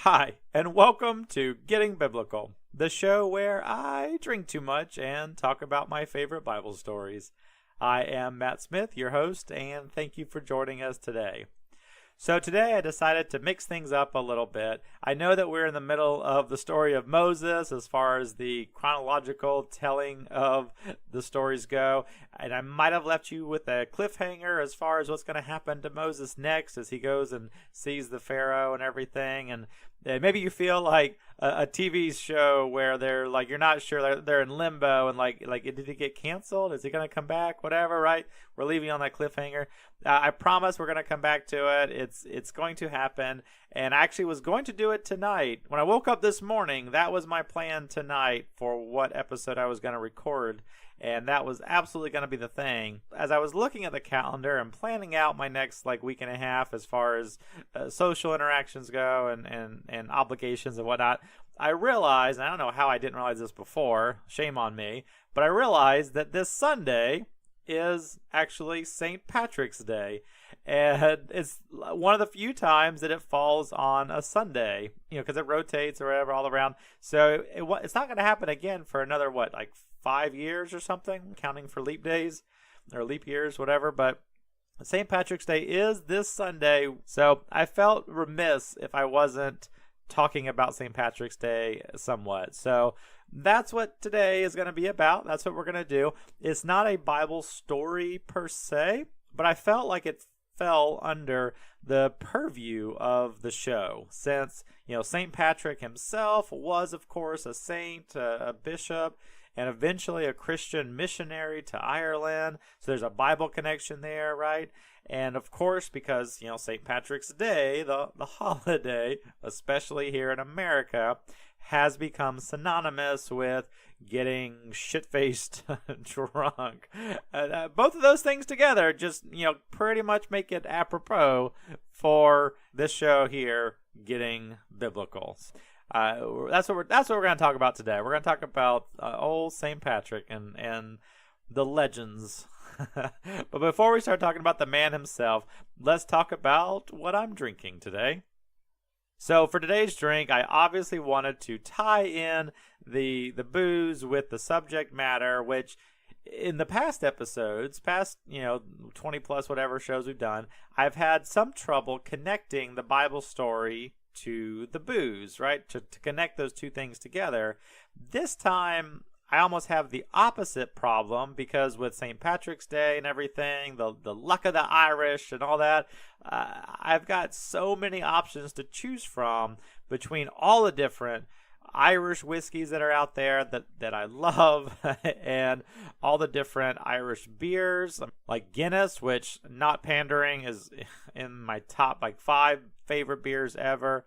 Hi, and welcome to Getting Biblical, the show where I drink too much and talk about my favorite Bible stories. I am Matt Smith, your host, and thank you for joining us today. So today I decided to mix things up a little bit. I know that we're in the middle of the story of Moses as far as the chronological telling of the stories go, and I might have left you with a cliffhanger as far as what's going to happen to Moses next as he goes and sees the Pharaoh and everything, and maybe you feel like a TV show where they're like, you're not sure, they're in limbo and like did it get canceled? Is he going to come back? Whatever, right? We're leaving on that cliffhanger. I promise we're going to come back to it. It's going to happen. And I actually was going to do it tonight. When I woke up this morning, that was my plan tonight for what episode I was going to record. And that was absolutely going to be the thing. As I was looking at the calendar and planning out my next week and a half as far as social interactions go and obligations and whatnot, I realized, and I don't know how I didn't realize this before, shame on me, but I realized that this Sunday is actually St. Patrick's Day. And it's one of the few times that it falls on a Sunday, because it rotates or whatever all around. So it's not going to happen again for another, 5 years or something, counting for leap days or leap years, whatever. But St. Patrick's Day is this Sunday. So I felt remiss if I wasn't talking about St. Patrick's Day somewhat. So that's what today is going to be about. That's what we're going to do. It's not a Bible story per se, but I felt like it fell under the purview of the show since, St. Patrick himself was, of course, a saint, a bishop, and eventually a Christian missionary to Ireland. So there's a Bible connection there, right? And of course, because, St. Patrick's Day, the holiday, especially here in America, has become synonymous with getting shit-faced drunk. Both of those things together just, pretty much make it apropos for this show here, Getting Biblical. That's what we're going to talk about today. We're going to talk about old St. Patrick and the legends. But before we start talking about the man himself, let's talk about what I'm drinking today. So for today's drink, I obviously wanted to tie in the booze with the subject matter, which in the past episodes, 20 plus whatever shows we've done, I've had some trouble connecting the Bible story to the booze, right? To connect those two things together. This time, I almost have the opposite problem because with St. Patrick's Day and everything, the luck of the Irish and all that, I've got so many options to choose from between all the different Irish whiskeys that are out there that I love and all the different Irish beers like Guinness, which, not pandering, is in my top 5 favorite beers ever.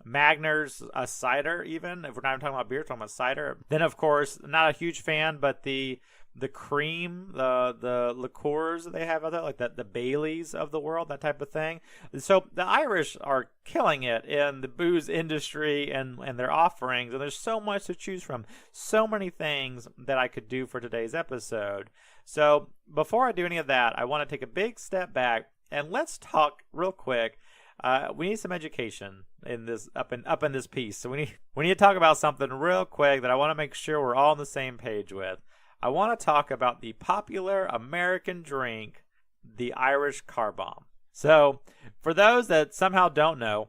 Magner's a cider, even if we're not even talking about beer, we're talking about cider. Then of course, not a huge fan, but the cream, the liqueurs that they have out there, like the Baileys of the world, that type of thing. So the Irish are killing it in the booze industry and their offerings, and there's so much to choose from, so many things that I could do for today's episode. So before I do any of that, I want to take a big step back and let's talk real quick. We need some education in this up in this piece. So we need to talk about something real quick that I want to make sure we're all on the same page with. I want to talk about the popular American drink, the Irish car bomb. So for those that somehow don't know,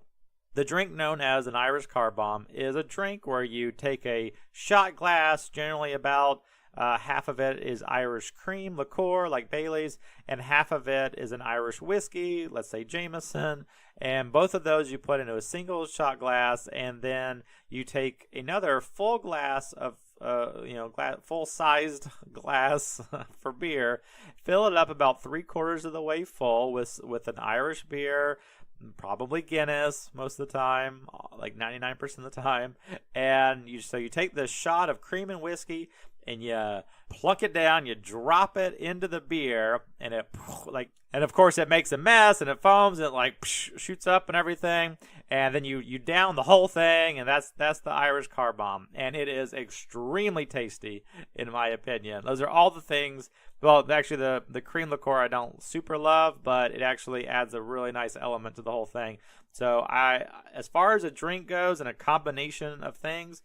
the drink known as an Irish car bomb is a drink where you take a shot glass, generally about half of it is Irish cream liqueur like Bailey's, and half of it is an Irish whiskey, let's say Jameson, and both of those you put into a single shot glass, and then you take another full glass of full-sized glass for beer, fill it up about 3/4 of the way full with an Irish beer, probably Guinness most of the time, like 99% of the time, and you take this shot of cream and whiskey and you plunk it down, you drop it into the beer, and of course it makes a mess and it foams and it shoots up and everything, and then you down the whole thing, and that's the Irish car bomb, and it is extremely tasty in my opinion. Those are all the things. Well, actually, the cream liqueur I don't super love, but it actually adds a really nice element to the whole thing. So as far as a drink goes and a combination of things,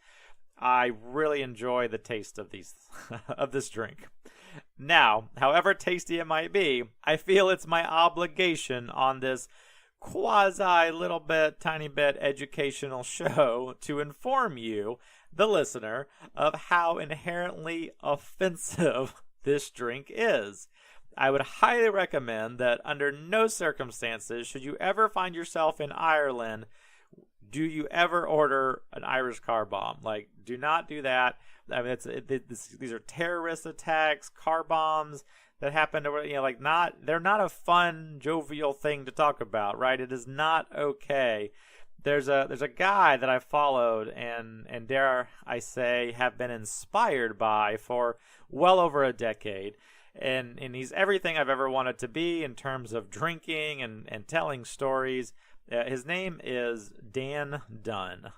I really enjoy the taste of these of this drink. Now, however tasty it might be, I feel it's my obligation on this quasi little bit, tiny bit educational show to inform you, the listener, of how inherently offensive this drink is. I would highly recommend that under no circumstances should you ever find yourself in Ireland, do you ever order an Irish car bomb. Like, do not do that. I mean, these are terrorist attacks, car bombs that happen to, like, they're not a fun, jovial thing to talk about, right? It is not okay. There's a guy that I followed and dare I say have been inspired by for well over a decade. And he's everything I've ever wanted to be in terms of drinking and telling stories. His name is Dan Dunn.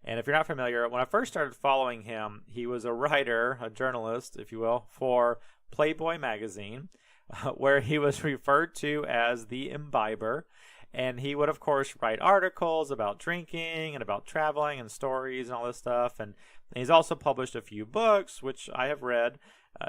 And if you're not familiar, when I first started following him, he was a writer, a journalist, if you will, for Playboy magazine, where he was referred to as the imbiber. And he would, of course, write articles about drinking and about traveling and stories and all this stuff. And he's also published a few books, which I have read.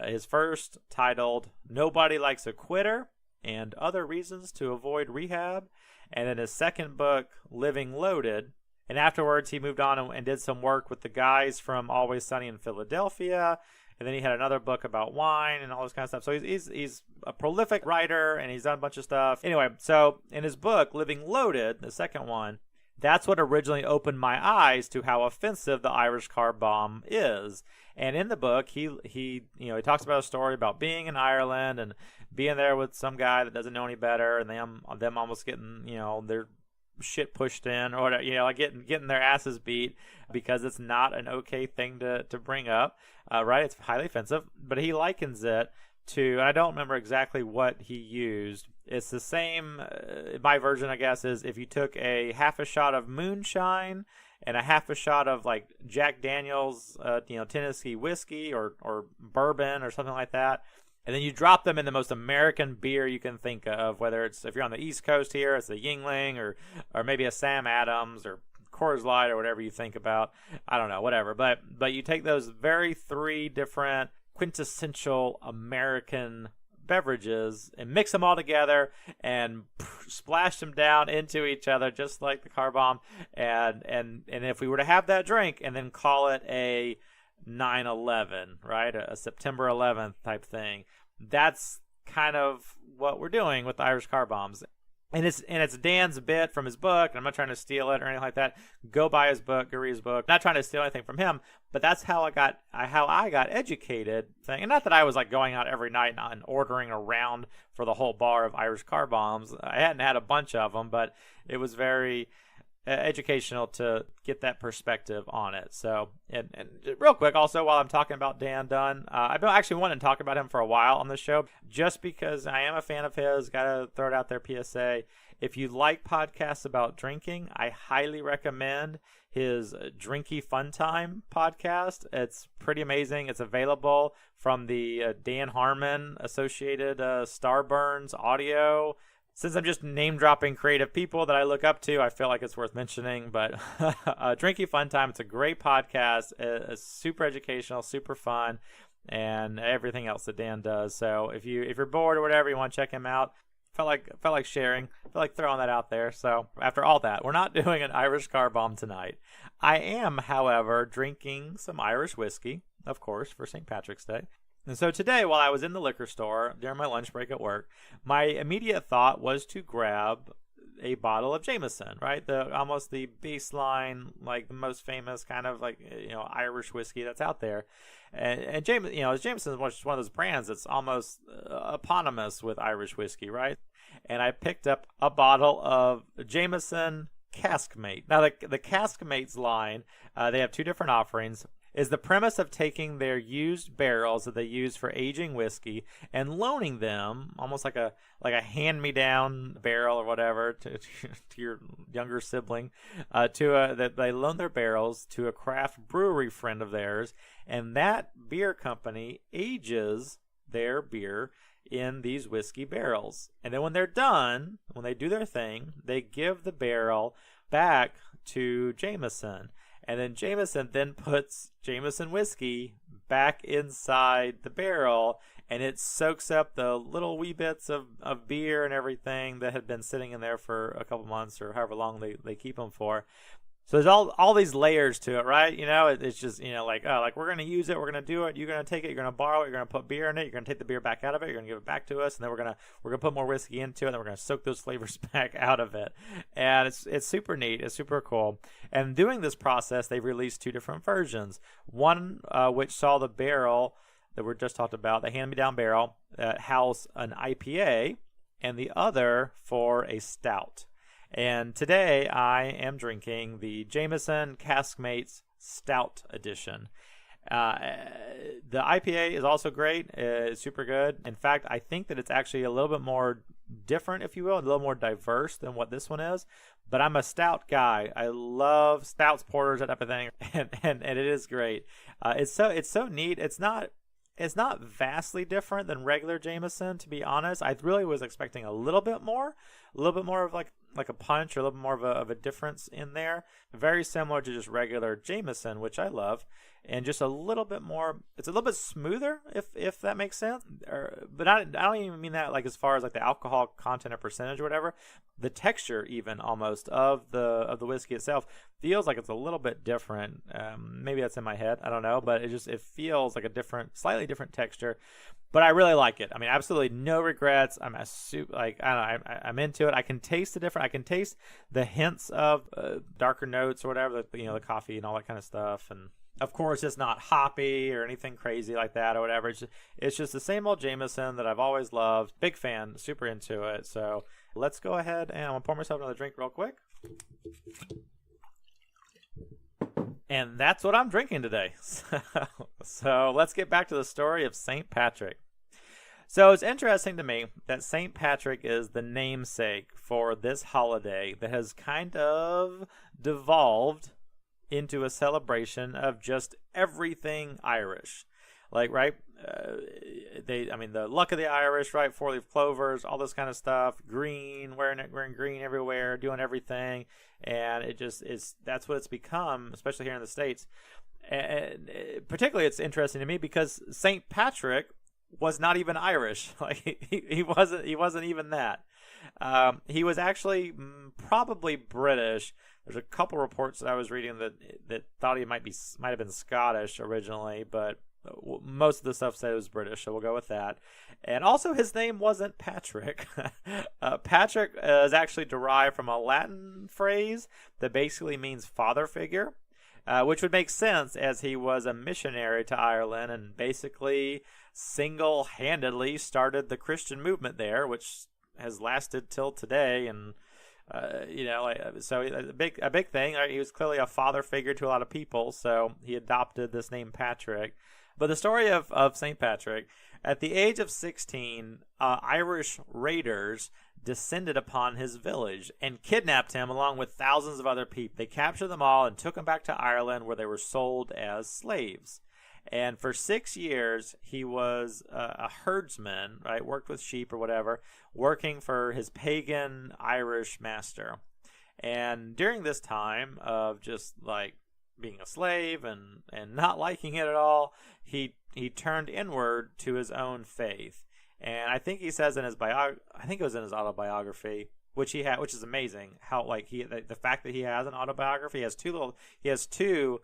His first, titled Nobody Likes a Quitter and Other Reasons to Avoid Rehab. And then his second book, Living Loaded. And afterwards, he moved on and did some work with the guys from Always Sunny in Philadelphia. And then he had another book about wine and all this kind of stuff. So he's a prolific writer, and he's done a bunch of stuff. Anyway, so in his book, Living Loaded, the second one, that's what originally opened my eyes to how offensive the Irish car bomb is. And in the book, he talks about a story about being in Ireland and being there with some guy that doesn't know any better, and them almost getting, their shit pushed in, or like getting their asses beat because it's not an okay thing to bring up, right? It's highly offensive. But he likens it to, and I don't remember exactly what he used. It's the same. My version, I guess, is if you took a half a shot of moonshine and a half a shot of like Jack Daniel's, Tennessee whiskey or bourbon or something like that, and then you drop them in the most American beer you can think of, whether it's, if you're on the East Coast here, it's a Yingling or maybe a Sam Adams or Coors Light or whatever you think about. I don't know, whatever. But you take those very three different quintessential American beverages and mix them all together and splash them down into each other just like the car bomb. And if we were to have that drink and then call it a 9/11, right? A September 11th type thing. That's kind of what we're doing with the Irish car bombs. And it's Dan's bit from his book, and I'm not trying to steal it or anything like that. Go buy his book, go read his book. Not trying to steal anything from him, but that's how I got educated. And not that I was like going out every night and ordering a round for the whole bar of Irish car bombs. I hadn't had a bunch of them, but it was very educational to get that perspective on it. So, and real quick, also, while I'm talking about Dan Dunn, I've been actually wanting to talk about him for a while on the show, just because I am a fan of his. Gotta throw it out there, PSA. If you like podcasts about drinking, I highly recommend his Drinky Fun Time podcast. It's pretty amazing. It's available from the Dan Harmon Associated Starburns audio. Since I'm just name-dropping creative people that I look up to, I feel like it's worth mentioning. But Drinky Fun Time, it's a great podcast. It's super educational, super fun, and everything else that Dan does. So if you're bored or whatever, you want to check him out, felt like sharing, felt like throwing that out there. So after all that, we're not doing an Irish car bomb tonight. I am, however, drinking some Irish whiskey, of course, for St. Patrick's Day. And so today, while I was in the liquor store during my lunch break at work, my immediate thought was to grab a bottle of Jameson, right? Almost the baseline, like the most famous kind of like, Irish whiskey that's out there. And Jameson is one of those brands that's almost eponymous with Irish whiskey, right? And I picked up a bottle of Jameson Caskmate. Now, the Caskmates line, they have two different offerings. is the premise of taking their used barrels that they use for aging whiskey and loaning them, almost like a hand-me-down barrel or whatever, to your younger sibling, that they loan their barrels to a craft brewery friend of theirs, and that beer company ages their beer in these whiskey barrels. And then when they're done, when they do their thing, they give the barrel back to Jameson. And then Jameson then puts Jameson whiskey back inside the barrel, and it soaks up the little wee bits of beer and everything that had been sitting in there for a couple months or however long they keep them for. So there's all these layers to it, right? It's just, like we're going to use it, we're going to do it, you're going to take it, you're going to borrow it, you're going to put beer in it, you're going to take the beer back out of it, you're going to give it back to us, and then we're going to put more whiskey into it, and then we're going to soak those flavors back out of it. And it's super neat, it's super cool. And doing this process, they've released 2 different versions. One which saw the barrel that we just talked about, the hand-me-down barrel, house an IPA, and the other for a stout. And today I am drinking the Jameson Caskmates Stout edition. The IPA is also great. It's super good. In fact, I think that it's actually a little bit more different, if you will, a little more diverse than what this one is. But I'm a stout guy. I love stouts, porters, that type of thing, and it is great. It's so neat. It's not vastly different than regular Jameson, to be honest. I really was expecting a little bit more of like a punch or a little bit more of a difference in there. Very similar to just regular Jameson, which I love, and just a little bit more. It's a little bit smoother, if that makes sense. But I don't even mean that like as far as like the alcohol content or percentage or whatever. The texture, even almost of the whiskey itself, feels like it's a little bit different. Maybe that's in my head. I don't know, but it feels like a slightly different texture. But I really like it. I mean, absolutely no regrets. I'm I'm into it. I can taste the different. I can taste the hints of darker notes or whatever, the coffee and all that kind of stuff. And of course, it's not hoppy or anything crazy like that or whatever. It's just the same old Jameson that I've always loved. Big fan, super into it. So let's go ahead and I'm gonna pour myself another drink real quick. And that's what I'm drinking today. So let's get back to the story of St. Patrick. So it's interesting to me that St. Patrick is the namesake for this holiday that has kind of devolved into a celebration of just everything Irish. Like, right? The luck of the Irish, right? 4-leaf clovers, all this kind of stuff. Green, wearing green everywhere, doing everything. And it just is, that's what it's become, especially here in the States. And particularly it's interesting to me because St. Patrick was not even Irish. Like he wasn't even that. He was actually probably British. There's a couple reports that I was reading that thought he might have been Scottish originally, but most of the stuff said it was British, so we'll go with that. And also his name wasn't Patrick. Patrick is actually derived from a Latin phrase that basically means father figure, which would make sense as he was a missionary to Ireland and basically single-handedly started the Christian movement there, which has lasted till today. And so a big thing. He was clearly a father figure to a lot of people, so he adopted this name Patrick. But the story of St. Patrick, at the age of 16, Irish raiders descended upon his village and kidnapped him along with thousands of other people. They captured them all and took them back to Ireland, where they were sold as slaves. And for 6 years, he was a herdsman, right? Worked with sheep or whatever, working for his pagan Irish master. And during this time of just like being a slave and not liking it at all, he turned inward to his own faith. And I think he says in his autobiography, which he had, which is amazing, how like the fact that he has an autobiography, he has two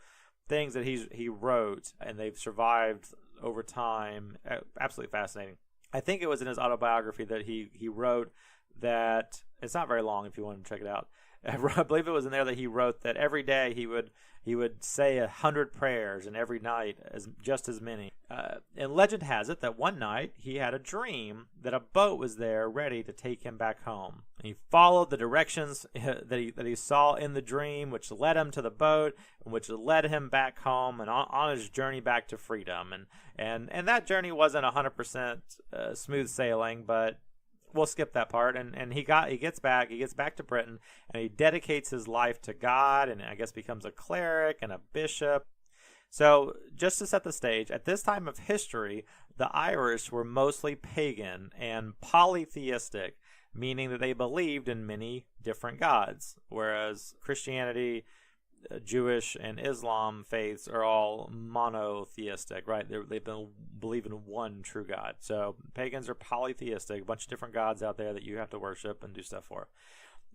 things that he wrote and they've survived over time. Absolutely fascinating. I think it was in his autobiography that he wrote that, it's not very long if you want to check it out. I believe it was in there that he wrote that every day he would say 100 prayers, and every night just as many. And legend has it that one night he had a dream that a boat was there ready to take him back home. And he followed the directions that he saw in the dream, which led him to the boat, which led him back home and on his journey back to freedom. And that journey wasn't 100% smooth sailing, but we'll skip that part. And he gets back to Britain, and he dedicates his life to God, and I guess becomes a cleric and a bishop. So, just to set the stage, at this time of history, the Irish were mostly pagan and polytheistic, meaning that they believed in many different gods, whereas Christianity, Jewish, and Islam faiths are all monotheistic, right? They believe in one true God. So, pagans are polytheistic, a bunch of different gods out there that you have to worship and do stuff for.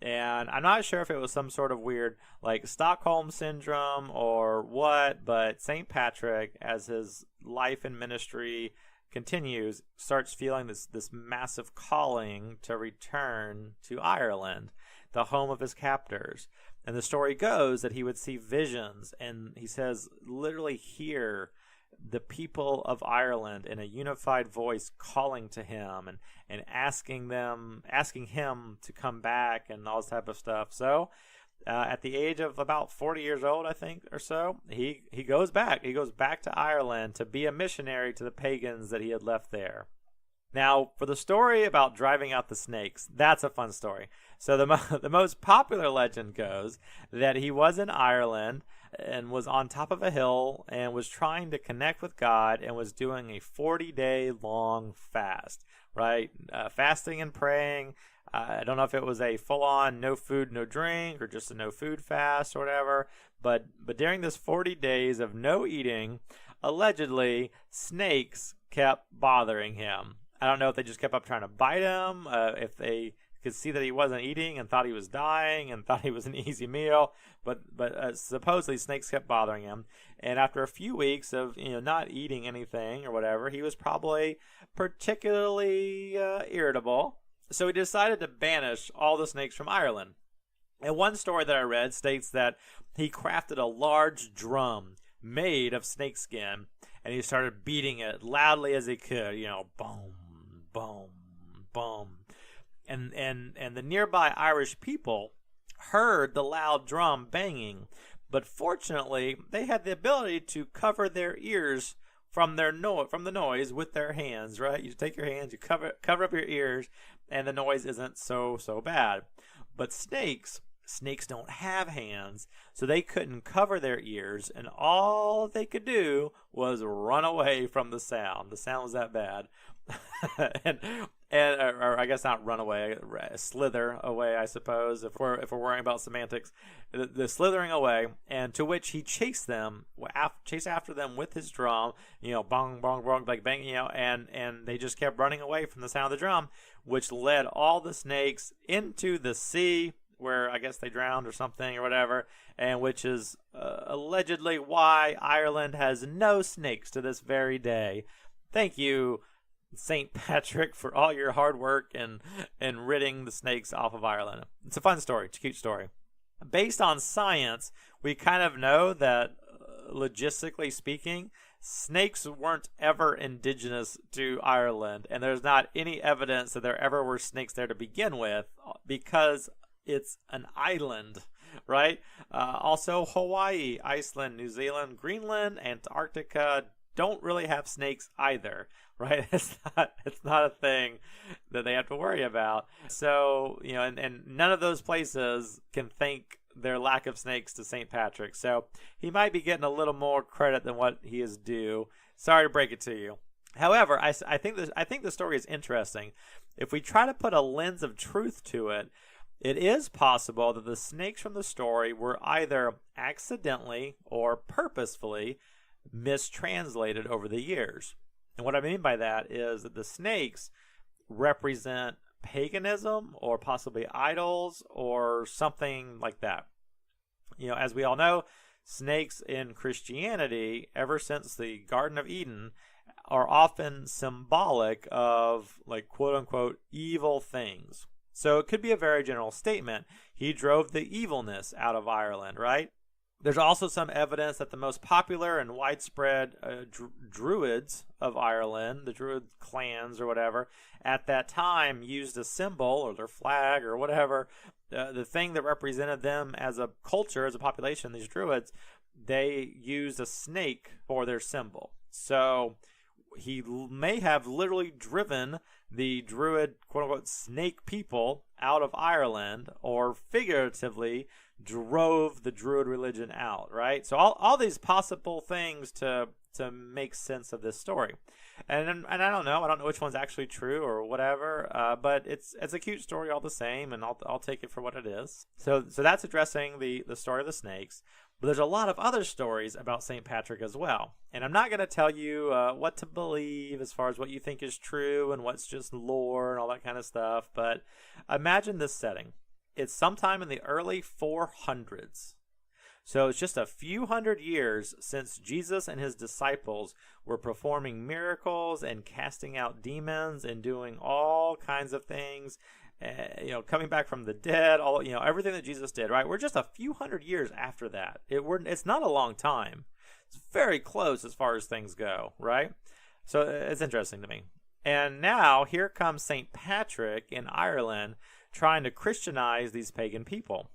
And I'm not sure if it was some sort of weird, like, Stockholm syndrome or what, but St. Patrick, as his life and ministry continues, starts feeling this massive calling to return to Ireland, the home of his captors. And the story goes that he would see visions, and he says, literally hear the people of Ireland in a unified voice calling to him and asking him to come back and all this type of stuff. So at the age of about 40 years old, I think, or so, he goes back. He goes back to Ireland to be a missionary to the pagans that he had left there. Now, for the story about driving out the snakes, that's a fun story. So the most popular legend goes that he was in Ireland and was on top of a hill and was trying to connect with God and was doing a 40-day long fast, right? Fasting and praying. I don't know if it was a full-on no food, no drink or just a no food fast or whatever, but during this 40 days of no eating, allegedly snakes kept bothering him. I don't know if they just kept up trying to bite him, if they could see that he wasn't eating and thought he was dying and thought he was an easy meal, but supposedly snakes kept bothering him. And after a few weeks of not eating anything or whatever, he was probably particularly irritable. So he decided to banish all the snakes from Ireland. And one story that I read states that he crafted a large drum made of snakeskin, and he started beating it loudly as he could, boom, boom, boom. And the nearby Irish people heard the loud drum banging, but fortunately they had the ability to cover their ears from the noise with their hands, right? You take your hands, you cover up your ears, and the noise isn't so bad. But snakes don't have hands, so they couldn't cover their ears, and all they could do was run away from the sound. The sound was that bad. or I guess not run away, slither away, I suppose, if we're worrying about semantics. The slithering away, and to which he chased after them with his drum, bong, bong, bong, like bang, and they just kept running away from the sound of the drum, which led all the snakes into the sea, where I guess they drowned or something or whatever, and which is allegedly why Ireland has no snakes to this very day. Thank you, St. Patrick, for all your hard work and ridding the snakes off of Ireland. It's a fun story. It's a cute story. Based on science, we kind of know that, logistically speaking, snakes weren't ever indigenous to Ireland, and there's not any evidence that there ever were snakes there to begin with, because it's an island, right? Also, Hawaii, Iceland, New Zealand, Greenland, Antarctica don't really have snakes either, right? It's not a thing that they have to worry about. So, and none of those places can thank their lack of snakes to St. Patrick. So he might be getting a little more credit than what he is due. Sorry to break it to you. However, I think the story is interesting. If we try to put a lens of truth to it, it is possible that the snakes from the story were either accidentally or purposefully mistranslated over the years. And what I mean by that is that the snakes represent paganism or possibly idols or something like that. As we all know, snakes in Christianity, ever since the Garden of Eden, are often symbolic of, like, quote unquote, evil things. So it could be a very general statement. He drove the evilness out of Ireland, right? There's also some evidence that the most popular and widespread Druids of Ireland, the Druid clans or whatever, at that time used a symbol or their flag or whatever, the thing that represented them as a culture, as a population, these Druids, they used a snake for their symbol. So he may have literally driven the Druid, quote-unquote, snake people out of Ireland, or figuratively drove the Druid religion out, right? So all these possible things to make sense of this story. And I don't know which one's actually true or whatever, but it's a cute story all the same, and I'll take it for what it is. So that's addressing the story of the snakes. But there's a lot of other stories about St. Patrick as well. And I'm not going to tell you what to believe as far as what you think is true and what's just lore and all that kind of stuff. But imagine this setting. It's sometime in the early 400s. So it's just a few hundred years since Jesus and his disciples were performing miracles and casting out demons and doing all kinds of things. Coming back from the dead, everything that Jesus did, right? We're just a few hundred years after that. It's not a long time. It's very close as far as things go, right? So it's interesting to me. And now here comes St. Patrick in Ireland trying to Christianize these pagan people.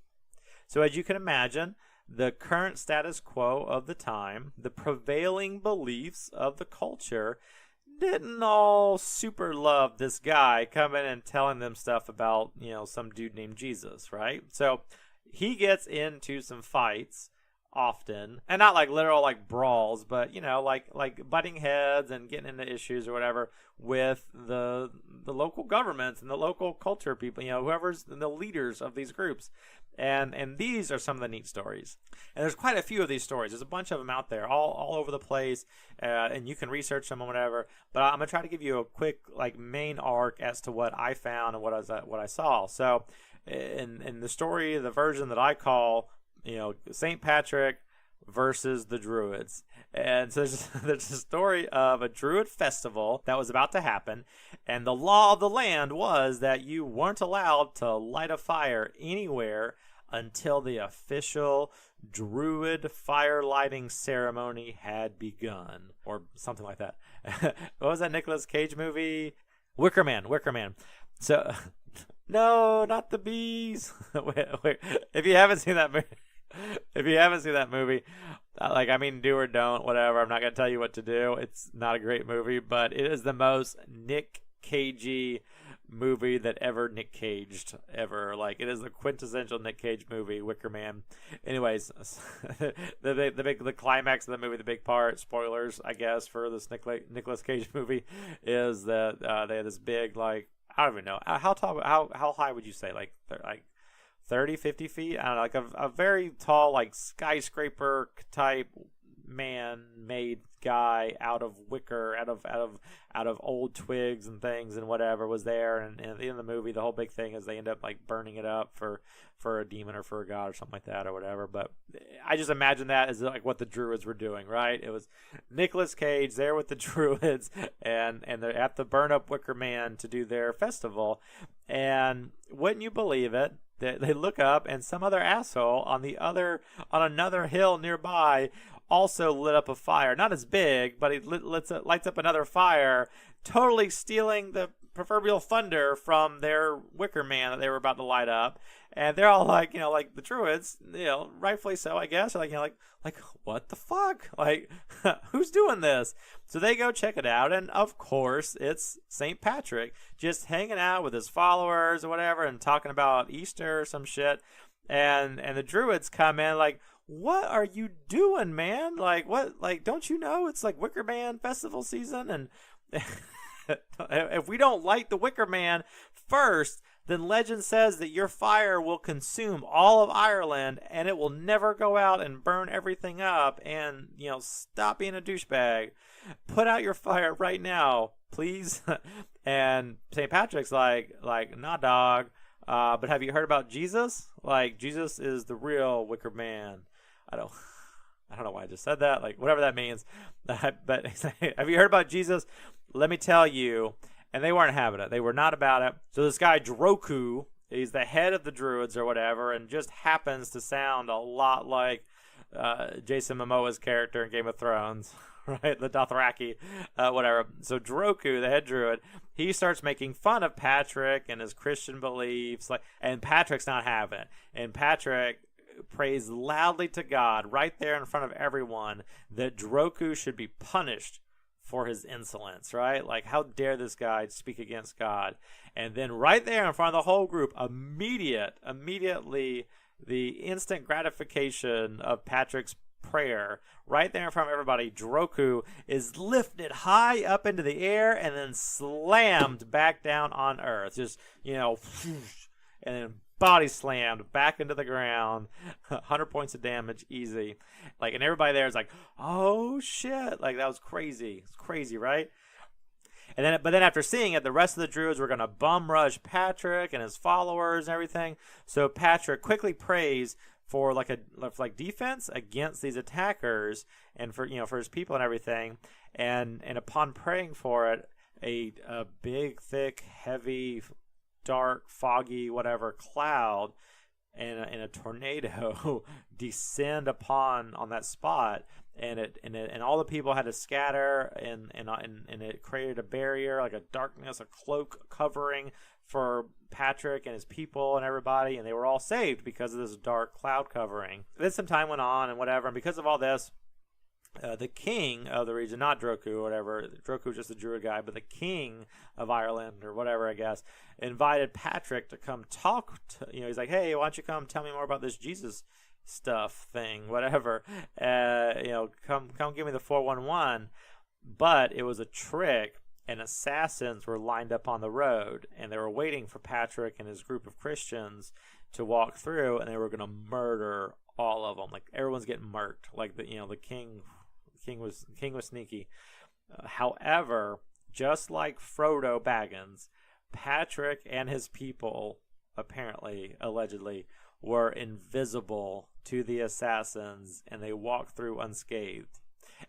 So as you can imagine, the current status quo of the time, the prevailing beliefs of the culture, didn't all super love this guy coming and telling them stuff about, some dude named Jesus, right? So he gets into some fights often, and not like literal like brawls, but like butting heads and getting into issues or whatever with the local governments and the local culture people, whoever's the leaders of these groups. And these are some of the neat stories. And there's quite a few of these stories. There's a bunch of them out there, all over the place, and you can research them or whatever. But I'm gonna try to give you a quick main arc as to what I found and what I saw. So, in the story, the version that I call, St. Patrick versus the Druids. And so there's a story of a Druid festival that was about to happen, and the law of the land was that you weren't allowed to light a fire anywhere until the official Druid fire lighting ceremony had begun, or something like that. What was that Nicolas Cage movie? Wicker Man. So, no, not the bees. wait. If you haven't seen that movie, do or don't, whatever. I'm not going to tell you what to do. It's not a great movie, but it is the most Nick Cagey movie that ever Nick Caged ever. It is the quintessential Nick Cage movie, Wicker Man. Anyways, the climax of the movie, the big part, spoilers, I guess, for this Nicolas Cage movie, is that they had this big, I don't even know, how high would you say? 30, 50 feet? I don't know, a very tall, skyscraper type man-made guy out of wicker, out of old twigs and things and whatever was there. And at the end of the movie, the whole big thing is they end up burning it up for a demon or for a god or something like that or whatever. But I just imagine that as what the Druids were doing, right? It was Nicolas Cage there with the Druids, and they're at the burn up Wicker Man to do their festival. And wouldn't you believe it, they look up and some other asshole on another hill nearby also lit up a fire. Not as big, but he lights up another fire, totally stealing the proverbial thunder from their Wicker Man that they were about to light up. And they're all the Druids, rightfully so, I guess. What the fuck? Who's doing this? So they go check it out, and of course, it's St. Patrick just hanging out with his followers or whatever and talking about Easter or some shit. And the Druids come in what are you doing, man? What? Don't you know it's Wicker Man festival season? And if we don't light the Wicker Man first, then legend says that your fire will consume all of Ireland and it will never go out and burn everything up. And, stop being a douchebag. Put out your fire right now, please. And St. Patrick's nah, dog. But have you heard about Jesus? Jesus is the real Wicker Man. I don't know why I just said that. Whatever that means. But have you heard about Jesus? Let me tell you. And they weren't having it. They were not about it. So this guy, Droku, he's the head of the Druids or whatever, and just happens to sound a lot like Jason Momoa's character in Game of Thrones, right? The Dothraki, whatever. So Droku, the head druid, he starts making fun of Patrick and his Christian beliefs, and Patrick's not having it. And Patrick prays loudly to God right there in front of everyone that Droku should be punished for his insolence, right? Like, how dare this guy speak against God? And then right there in front of the whole group, immediately, the instant gratification of Patrick's prayer, right there in front of everybody, Droku is lifted high up into the air and then slammed back down on Earth. Just, and then body slammed back into the ground. 100 points of damage, easy. And everybody there is like, oh shit, that was crazy. It's crazy, right? But then after seeing it, the rest of the Druids were going to bum rush Patrick and his followers and everything. So Patrick quickly prays for defense against these attackers and for his people and everything. And upon praying for it, a big, thick, heavy, dark, foggy, whatever cloud and a tornado descend on that spot. And all the people had to scatter, and it created a barrier, like a darkness, a cloak covering for Patrick and his people and everybody, and they were all saved because of this dark cloud covering. Then some time went on and whatever, and because of all this, the king of the region, not Droku or whatever, Droku was just a druid guy, but the king of Ireland or whatever, I guess, invited Patrick to come talk to, he's like, hey, why don't you come tell me more about this Jesus stuff thing, whatever, come give me the 411. But it was a trick, and assassins were lined up on the road, and they were waiting for Patrick and his group of Christians to walk through, and they were going to murder all of them. Everyone's getting murked. The king was sneaky. However, just like Frodo Baggins, Patrick and his people allegedly were invisible to the assassins, and they walked through unscathed.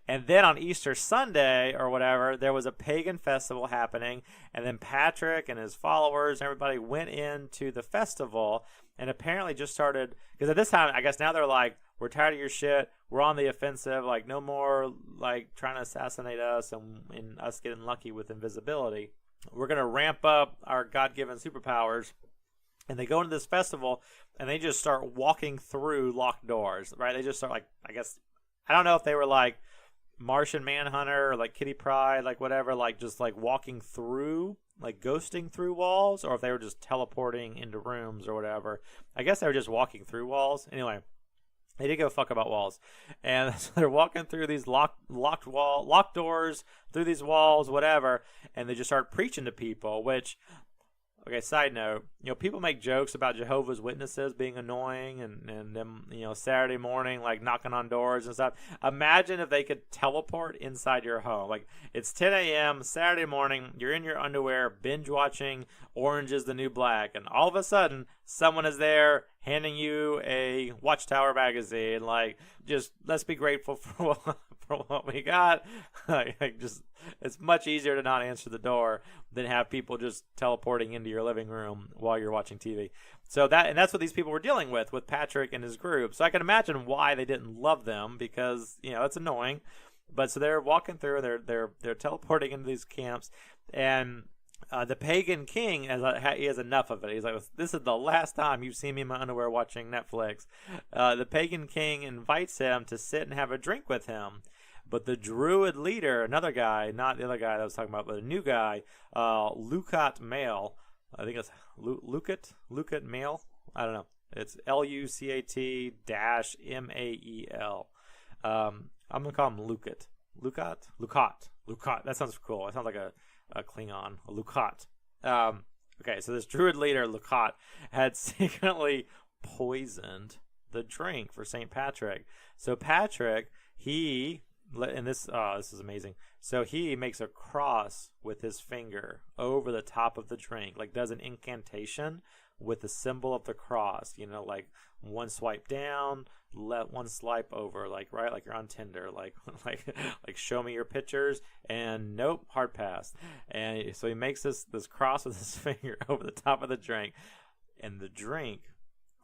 And then on Easter Sunday or whatever, there was a pagan festival happening, and then Patrick and his followers and everybody went into the festival and apparently just started, because at this time, I guess now they're like, we're tired of your shit, we're on the offensive, no more trying to assassinate us and us getting lucky with invisibility. We're going to ramp up our God-given superpowers. And they go into this festival, and they just start walking through locked doors, right? They just start, I guess, I don't know if they were Martian Manhunter or Kitty Pryde, whatever, just walking through, ghosting through walls, or if they were just teleporting into rooms or whatever. I guess they were just walking through walls. Anyway, they didn't give a fuck about walls. And so they're walking through these locked doors, through these walls, whatever, and they just start preaching to people, which... Okay, side note, people make jokes about Jehovah's Witnesses being annoying and them, Saturday morning, knocking on doors and stuff. Imagine if they could teleport inside your home. It's 10 a.m., Saturday morning, you're in your underwear, binge watching Orange is the New Black, and all of a sudden, someone is there handing you a Watchtower magazine. Just, let's be grateful for what we got. It's much easier to not answer the door than have people just teleporting into your living room while you're watching TV. So that's what these people were dealing with Patrick and his group. So I can imagine why they didn't love them, because it's annoying. But so they're walking through, they're teleporting into these camps, and the pagan king he has enough of it. He's like, this is the last time you've seen me in my underwear watching Netflix. The pagan king invites him to sit and have a drink with him. But the druid leader, another guy, not the other guy that I was talking about, but a new guy, Lucat Male. I think it's Lucat Male. I don't know. It's Lucat-Mael. I'm going to call him Lucat. Lucat. That sounds cool. It sounds like a Klingon. A Lucat. Okay, so this druid leader, Lucat, had secretly poisoned the drink for St. Patrick. So Patrick, this is amazing. So he makes a cross with his finger over the top of the drink, does an incantation with the symbol of the cross. One swipe down, let one swipe over, right, you're on Tinder, like show me your pictures, and nope, hard pass. And so he makes this cross with his finger over the top of the drink, and the drink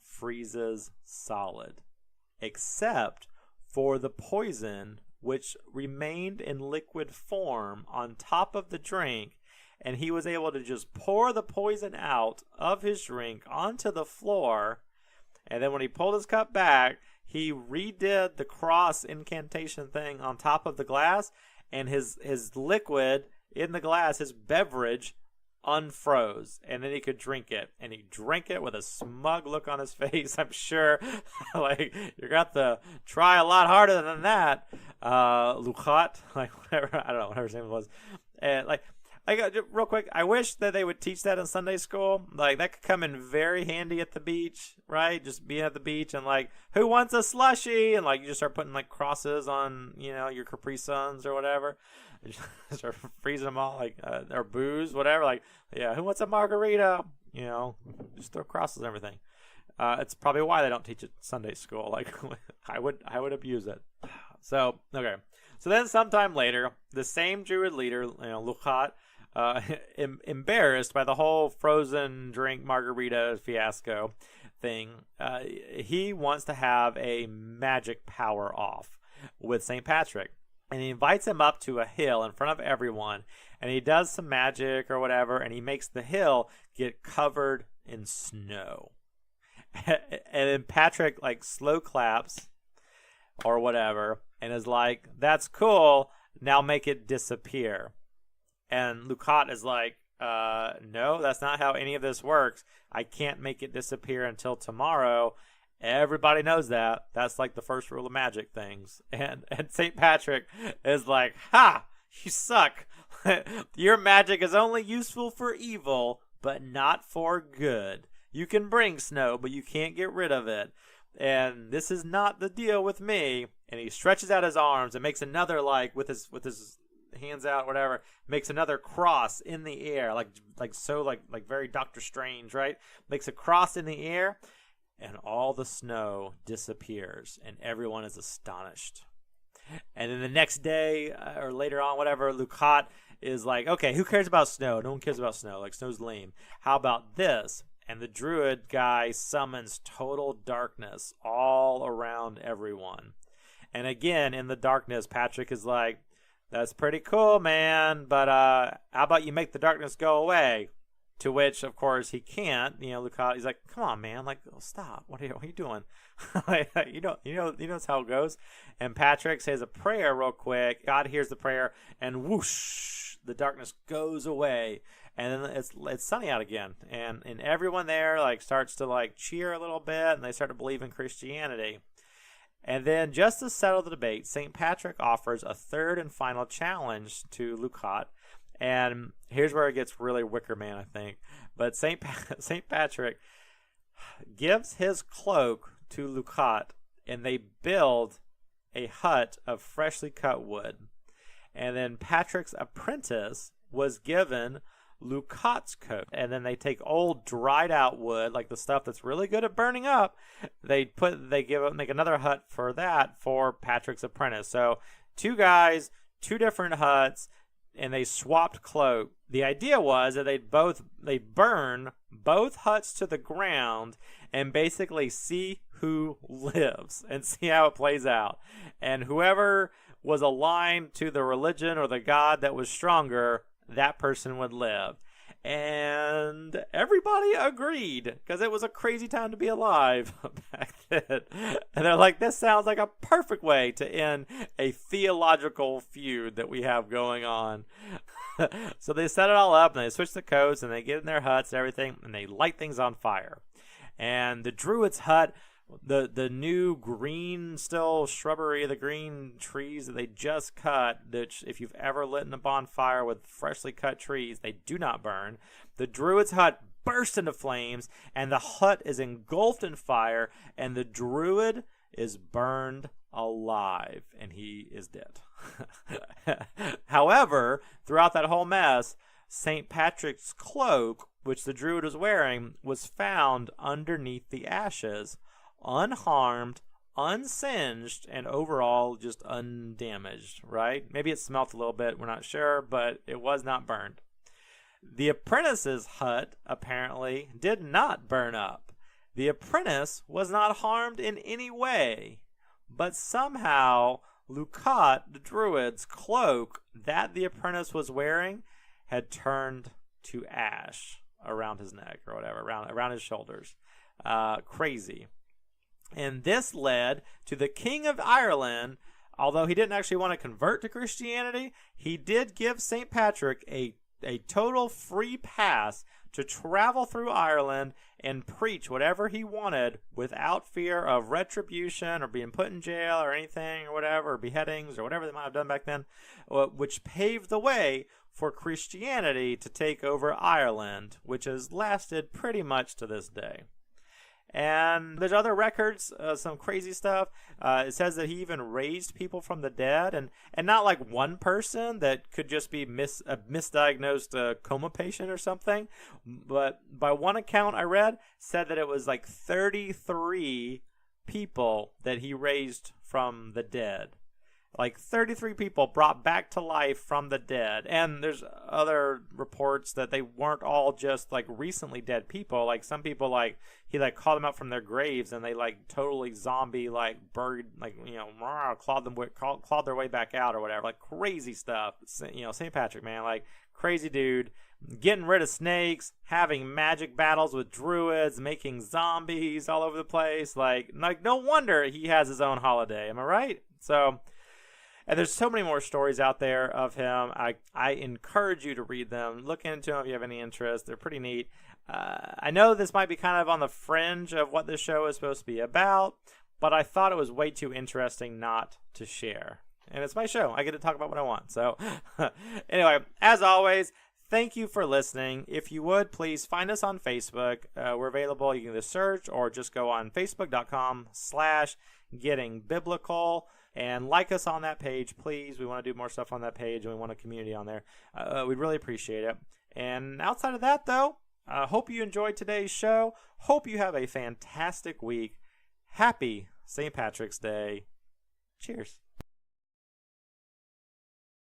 freezes solid, except for the poison which remained in liquid form on top of the drink, and he was able to just pour the poison out of his drink onto the floor. And then when he pulled his cup back, he redid the cross incantation thing on top of the glass, and his liquid in the glass, his beverage, unfroze, and then he could drink it. And he drank it with a smug look on his face, I'm sure. Like, you got to try a lot harder than that. Luchat, like, whatever, I don't know, whatever his name was. And like, real quick, I wish that they would teach that in Sunday school. Like, that could come in very handy at the beach, right? Just being at the beach and, like, who wants a slushie? And, like, you just start putting, like, crosses on, you know, your Capri Suns or whatever. Just start freezing them all, like, or booze, whatever. Like, yeah, who wants a margarita? You know, just throw crosses and everything. It's probably why they don't teach it Sunday school. Like, I would abuse it. So, okay. So then sometime later, the same Druid leader, you know, Luchat, embarrassed by the whole frozen drink margarita fiasco thing, he wants to have a magic power off with St. Patrick. And he invites him up to a hill in front of everyone, and he does some magic or whatever, and he makes the hill get covered in snow. And then Patrick, like, slow claps or whatever, and is like, that's cool, now make it disappear. And Luchat is like, no, that's not how any of this works. I can't make it disappear until tomorrow. Everybody knows that. That's like the first rule of magic things. And St. Patrick is like, ha, you suck. Your magic is only useful for evil, but not for good. You can bring snow, but you can't get rid of it. And this is not the deal with me. And he stretches out his arms and makes another, like, with his hands out, whatever, makes another cross in the air, like very Doctor Strange, right? Makes a cross in the air, and all the snow disappears, and everyone is astonished. And then the next day, or later on, whatever, Luchat is like, okay, who cares about snow? No one cares about snow. Like, snow's lame. How about this? And the Druid guy summons total darkness all around everyone. And again, in the darkness, Patrick is like, that's pretty cool, man, but how about you make the darkness go away? To which, of course, he can't. You know, Luchat, he's like, come on, man, like, oh, stop. What are you doing? you know how it goes. And Patrick says a prayer real quick. God hears the prayer, and whoosh, the darkness goes away. And then it's sunny out again. And everyone there, like, starts to, like, cheer a little bit, and they start to believe in Christianity. And then, just to settle the debate, St. Patrick offers a third and final challenge to Luchat. And here's where it gets really Wicker Man, I think. But St. Patrick gives his cloak to Luchat, and they build a hut of freshly cut wood. And then Patrick's apprentice was given Luchat's coat. And then they take old dried out wood, like the stuff that's really good at burning up. Make another hut for that for Patrick's apprentice. So 2 guys, 2 different huts, and they swapped cloak. The idea was that they'd burn both huts to the ground and basically see who lives and see how it plays out. And whoever was aligned to the religion or the god that was stronger, that person would live. And everybody agreed, because it was a crazy time to be alive back then. And they're like, this sounds like a perfect way to end a theological feud that we have going on. So they set it all up, and they switch the coats, and they get in their huts and everything, and they light things on fire. And the Druid's hut, the new green still shrubbery, the green trees that they just cut, which if you've ever lit in a bonfire with freshly cut trees, they do not burn. The Druid's hut bursts into flames, and the hut is engulfed in fire, and the Druid is burned alive, and he is dead. However, throughout that whole mess, St. Patrick's cloak, which the Druid was wearing, was found underneath the ashes, unharmed, unsinged, and overall just undamaged, right? Maybe it smelt a little bit, we're not sure, but it was not burned. The apprentice's hut apparently did not burn up. The apprentice was not harmed in any way, but somehow Lucat, the Druid's cloak that the apprentice was wearing, had turned to ash around his neck or whatever, around his shoulders. Crazy. And this led to the King of Ireland, although he didn't actually want to convert to Christianity, he did give St. Patrick a total free pass to travel through Ireland and preach whatever he wanted without fear of retribution or being put in jail or anything or whatever, or beheadings or whatever they might have done back then, which paved the way for Christianity to take over Ireland, which has lasted pretty much to this day. And there's other records, some crazy stuff. It says that he even raised people from the dead, and not like one person that could just be a misdiagnosed coma patient or something. But by one account I read, said that it was like 33 people that he raised from the dead. Like 33 people brought back to life from the dead. And there's other reports that they weren't all just like recently dead people. Like some people, like he like called them out from their graves and they like totally zombie like buried, like, you know, clawed their way back out or whatever. Like crazy stuff. You know, St. Patrick, man, like crazy dude, getting rid of snakes, having magic battles with druids, making zombies all over the place. Like no wonder he has his own holiday. Am I right? So. And there's so many more stories out there of him. I encourage you to read them. Look into them if you have any interest. They're pretty neat. I know this might be kind of on the fringe of what this show is supposed to be about, but I thought it was way too interesting not to share. And it's my show. I get to talk about what I want. So anyway, as always, thank you for listening. If you would, please find us on Facebook. We're available. You can either search or just go on facebook.com/gettingbiblical. And like us on that page, please. We want to do more stuff on that page, and we want a community on there. We'd really appreciate it. And outside of that, though, hope you enjoyed today's show. Hope you have a fantastic week. Happy St. Patrick's Day. Cheers.